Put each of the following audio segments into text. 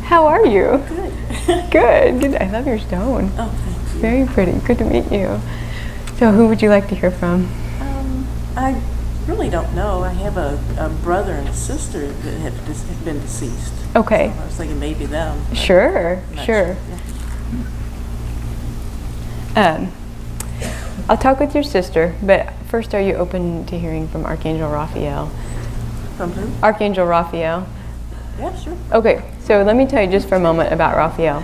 How are you? Good. Good. I love your stone. Oh, thank you. Very pretty. Good to meet you. So who would you like to hear from? I really don't know. I have a brother and a sister that have been deceased. Okay. So I was thinking maybe them. Sure, I'm not sure. Yeah. I'll talk with your sister, but first, are you open to hearing from Archangel Raphael? From who? Archangel Raphael. Yeah, sure. Okay, so let me tell you just for a moment about Raphael.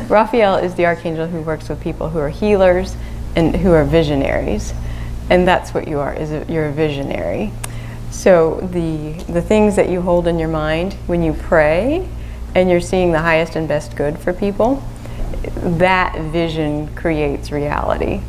Raphael is the archangel who works with people who are healers and who are visionaries. And that's what you are, you're a visionary. So the things that you hold in your mind when you pray and you're seeing the highest and best good for people, that vision creates reality.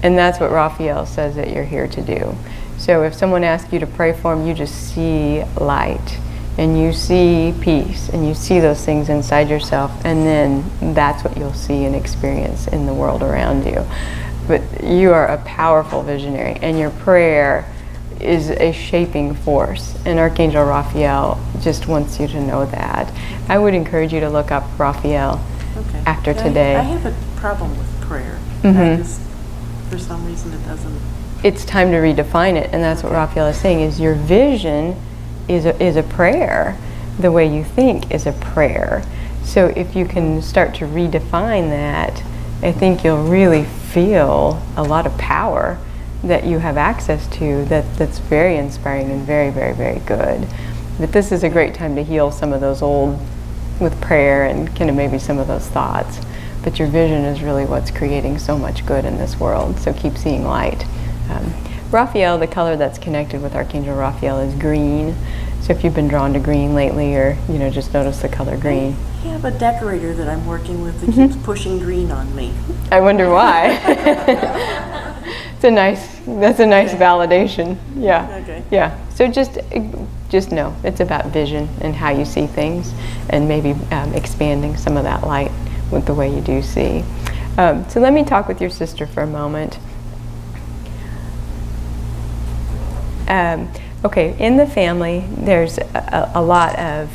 And that's what Raphael says that you're here to do. So if someone asks you to pray for them, you just see light and you see peace and you see those things inside yourself, and then that's what you'll see and experience in the world around you. But you are a powerful visionary, and your prayer is a shaping force, and Archangel Raphael just wants you to know that. I would encourage you to look up Raphael after today. I have a problem with prayer. Mm-hmm. I just, for some reason, it doesn't. It's time to redefine it, and that's what Raphael is saying, is your vision is a prayer. The way you think is a prayer. So if you can start to redefine that, I think you'll really feel a lot of power that you have access to that's very inspiring and very, very, very good. But this is a great time to heal some of those old, with prayer and kind of maybe some of those thoughts. But your vision is really what's creating so much good in this world, so keep seeing light. Raphael, the color that's connected with Archangel Raphael is green. So if you've been drawn to green lately, or just notice the color green. I have a decorator that I'm working with that keeps pushing green on me. I wonder why. That's a nice validation. Yeah. Okay. Yeah. So just know it's about vision and how you see things, and maybe expanding some of that light with the way you do see. So let me talk with your sister for a moment. Okay, in the family, there's a lot of,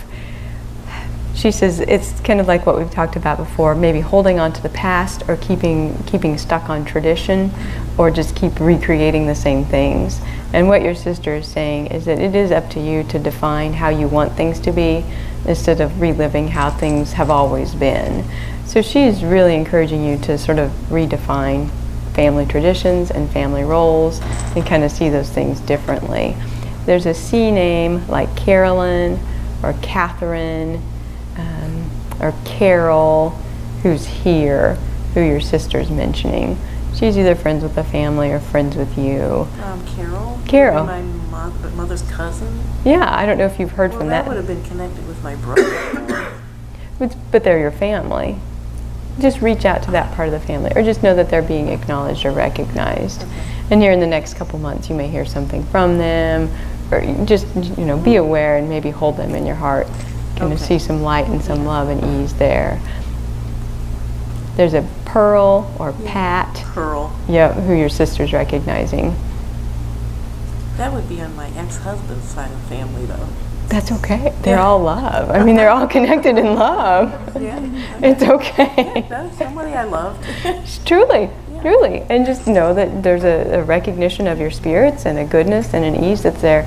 she says it's kind of like what we've talked about before, maybe holding on to the past, or keeping stuck on tradition, or just keep recreating the same things. And what your sister is saying is that it is up to you to define how you want things to be, instead of reliving how things have always been. So she's really encouraging you to sort of redefine family traditions and family roles and kind of see those things differently. There's a C name like Carolyn or Catherine or Carol who's here, who your sister's mentioning. She's either friends with the family or friends with you. Carol? Carol. My mother's cousin? Yeah, I don't know if you've heard from that. That would have been connected with my brother. But they're your family. Just reach out to that part of the family, or just know that they're being acknowledged or recognized. Okay. And here in the next couple months, you may hear something from them, or just be aware and maybe hold them in your heart. Kind of see some light and some love and ease there. There's a Pearl or Pat. Pearl. Yeah, who your sister's recognizing. That would be on my ex-husband's side of the family, though. That's okay. They're all love. I mean, they're all connected in love. Yeah. It's okay. Yeah, that's somebody I loved. Truly. Truly. And just know that there's a recognition of your spirits and a goodness and an ease that's there,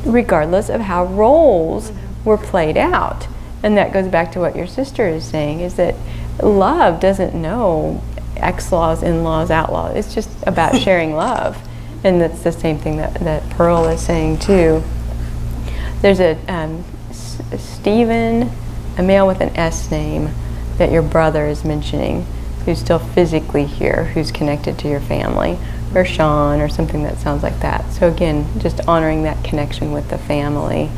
regardless of how roles were played out. And that goes back to what your sister is saying, is that love doesn't know ex-laws, in-laws, outlaws. It's just about sharing love. And that's the same thing that Pearl is saying too. There's a Stephen, a male with an S name, that your brother is mentioning, who's still physically here, who's connected to your family, or Sean, or something that sounds like that. So again, just honoring that connection with the family.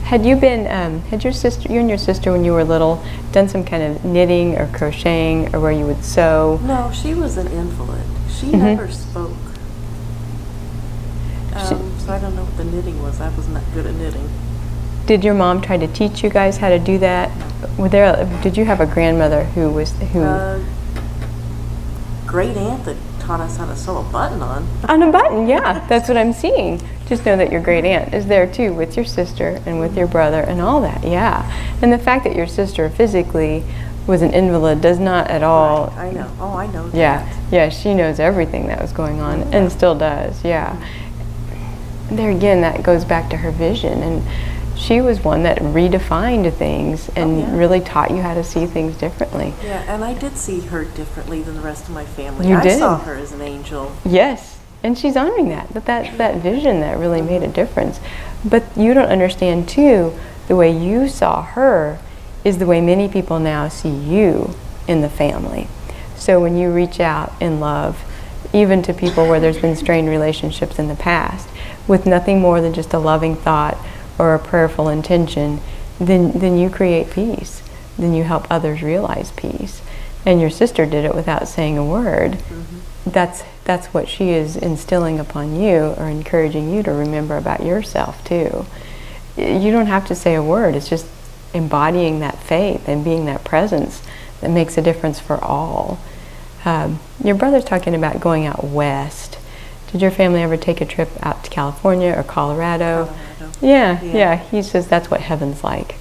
Had you and your sister, when you were little, done some kind of knitting or crocheting, or where you would sew? No, she was an invalid. She never spoke. So I don't know what the knitting was. I was not good at knitting. Did your mom try to teach you guys how to do that? Did you have a grandmother who? Great aunt that taught us how to sew a button on. On a button, yeah, that's what I'm seeing. Just know that your great aunt is there too with your sister and with your brother and all that, yeah. And the fact that your sister physically was an invalid does not at all. Right, I know. Oh, I know that. Yeah, she knows everything that was going on and still does, yeah. And there again, that goes back to her vision, and she was one that redefined things and really taught you how to see things differently. Yeah, and I did see her differently than the rest of my family. You did? I saw her as an angel. Yes, and she's honoring that vision that really made a difference. But you don't understand too, the way you saw her is the way many people now see you in the family. So when you reach out in love, even to people where there's been strained relationships in the past, with nothing more than just a loving thought or a prayerful intention, then you create peace. Then you help others realize peace. And your sister did it without saying a word. Mm-hmm. That's what she is instilling upon you, or encouraging you to remember about yourself too. You don't have to say a word. It's just embodying that faith and being that presence that makes a difference for all. Your brother's talking about going out west. Did your family ever take a trip out to California or Colorado? Yeah. He says that's what heaven's like.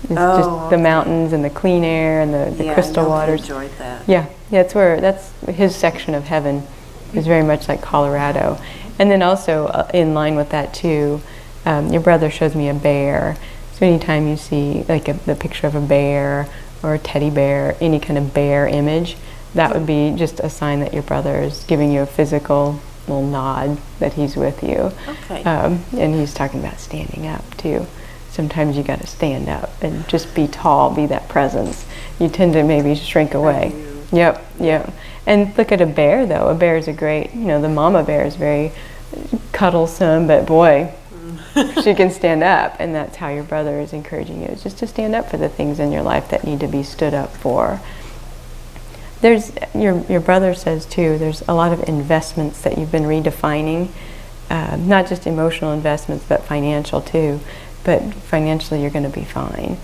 It's just the mountains and the clean air and the crystal waters. I enjoyed that. Yeah, that's his section of heaven is very much like Colorado. And then also in line with that too, your brother shows me a bear. So anytime you see like the picture of a bear or a teddy bear, any kind of bear image, that would be just a sign that your brother is giving you a physical little nod that he's with you. Okay. And he's talking about standing up too. Sometimes you got to stand up and just be tall, be that presence. You tend to maybe shrink away. Yep. And look at a bear though. A bear is a great, the mama bear is very cuddlesome, but boy, she can stand up, and that's how your brother is encouraging you, is just to stand up for the things in your life that need to be stood up for. There's your brother says too, there's a lot of investments that you've been redefining, not just emotional investments, but financial too. But financially you're going to be fine.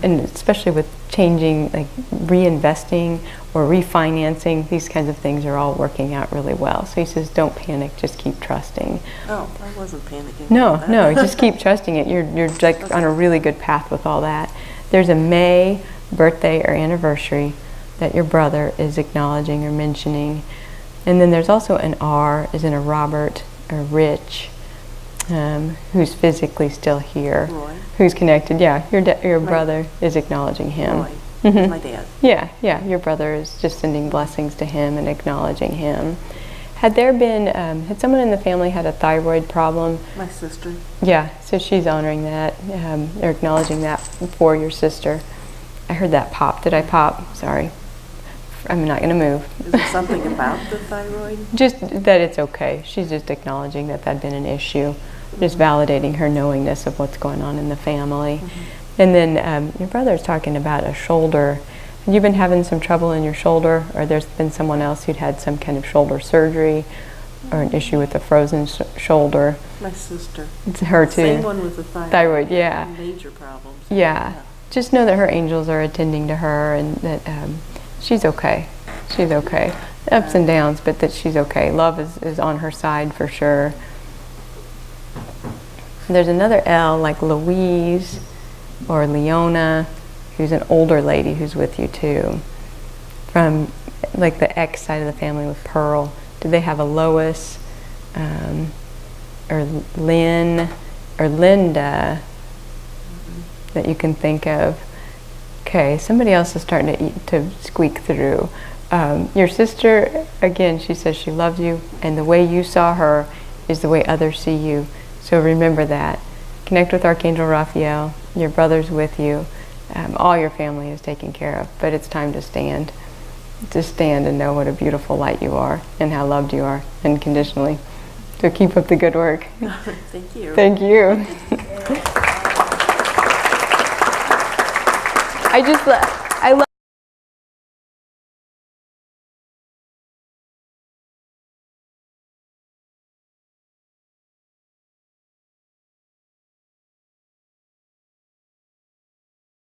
And especially with changing, like reinvesting or refinancing, these kinds of things are all working out really well. So he says, don't panic, just keep trusting. Oh, I wasn't panicking. No, just keep trusting it. You're like on a really good path with all that. There's a May birthday or anniversary that your brother is acknowledging or mentioning. And then there's also an R, as in a Robert or Rich, who's physically still here. Roy. Who's connected. Yeah, your brother is acknowledging him. Roy. Mm-hmm. My dad. Yeah, your brother is just sending blessings to him and acknowledging him. Had there been, had someone in the family had a thyroid problem? My sister. Yeah, so she's honoring that, or acknowledging that for your sister. I heard that pop. Did I pop? Sorry. I'm not going to move. Is there something about the thyroid? Just that it's okay. She's just acknowledging that that'd been an issue. Just validating her knowingness of what's going on in the family. And then your brother's talking about a shoulder. Have you been having some trouble in your shoulder, or there's been someone else who'd had some kind of shoulder surgery or an issue with a frozen shoulder? My sister. It's her too. Same one with the Thyroid, yeah. Major problems. Yeah. Just know that her angels are attending to her, and that she's okay. She's okay. Ups and downs, but that she's okay. Love is on her side for sure. There's another L, like Louise or Leona, who's an older lady who's with you too. From like the X side of the family with Pearl. Do they have a Lois or Lynn or Linda that you can think of? Okay, somebody else is starting to squeak through. Your sister, again, she says she loves you, and the way you saw her is the way others see you. So remember that. Connect with Archangel Raphael. Your brother's with you. All your family is taken care of, but it's time to stand. To stand and know what a beautiful light you are and how loved you are unconditionally. So keep up the good work. Thank you. Thank you. I love